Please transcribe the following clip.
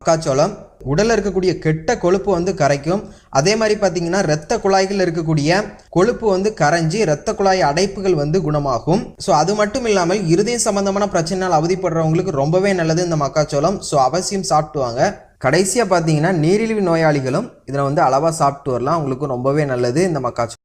மக்காச்சோளம் உடல்ல இருக்கக்கூடிய கெட்ட கொழுப்பு வந்து கரைக்கும். அதே மாதிரி பார்த்தீங்கன்னா இரத்த குழாய்கள் இருக்கக்கூடிய கொழுப்பு வந்து கரைஞ்சி இரத்த குழாய் அடைப்புகள் வந்து குணமாகும். ஸோ அது மட்டும் இல்லாமல் இருதய சம்பந்தமான பிரச்சனையால் அவதிப்படுறவங்களுக்கு ரொம்பவே நல்லது இந்த மக்காச்சோளம். ஸோ அவசியம் சாப்பிட்டு வாங்க. கடைசியாக பார்த்தீங்கன்னா நீரிழிவு நோயாளிகளும் இதில் வந்து அளவாக சாப்பிட்டு வரலாம். உங்களுக்கு ரொம்பவே நல்லது இந்த மக்காச்சோளம்.